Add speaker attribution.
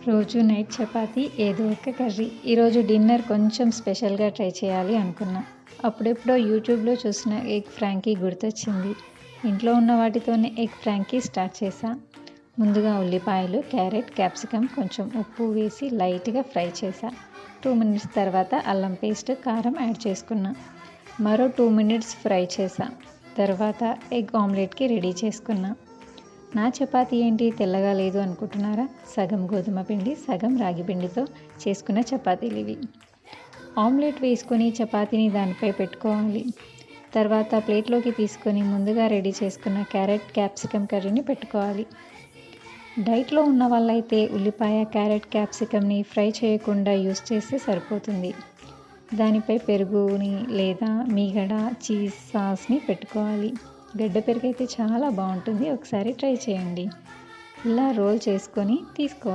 Speaker 1: రోజు నైట్ చపాతీ ఏదో ఒక కర్రీ. ఈరోజు డిన్నర్ కొంచెం స్పెషల్గా ట్రై చేయాలి అనుకున్నా. అప్పుడెప్పుడో యూట్యూబ్లో చూసిన ఎగ్ ఫ్రాంకీ గుర్తొచ్చింది. ఇంట్లో ఉన్న వాటితోనే ఎగ్ ఫ్రాంకీ స్టార్ట్ చేశా. ముందుగా ఉల్లిపాయలు, క్యారెట్, క్యాప్సికమ్, కొంచెం ఉప్పు వేసి లైట్గా ఫ్రై చేశా. 2 మినిట్స్ తర్వాత అల్లం పేస్ట్, కారం యాడ్ చేసుకున్నా. మరో 2 మినిట్స్ ఫ్రై చేశా. తర్వాత ఎగ్ ఆమ్లెట్కి రెడీ చేసుకున్నా. నా చపాతీ ఏంటి తెల్లగా లేదు అనుకుంటున్నారా? సగం గోధుమ పిండి, సగం రాగి పిండితో చేసుకున్న చపాతీలు ఇవి. ఆమ్లెట్ వేసుకొని చపాతీని దానిపై పెట్టుకోవాలి. తర్వాత ప్లేట్లోకి తీసుకొని ముందుగా రెడీ చేసుకున్న క్యారెట్, క్యాప్సికమ్ కర్రీని పెట్టుకోవాలి. డైట్లో ఉన్న వాళ్ళైతే ఉల్లిపాయ, క్యారెట్, క్యాప్సికమ్ని ఫ్రై చేయకుండా యూస్ చేస్తే సరిపోతుంది. దానిపై పెరుగుని లేదా మీగడ, చీజ్, సాస్ని పెట్టుకోవాలి. గడ్డ పెరుగు అయితే చాలా బాగుంటుంది. ఒకసారి ట్రై చేయండి. ఇలా రోల్ చేసుకొని తీసుకోవాలి.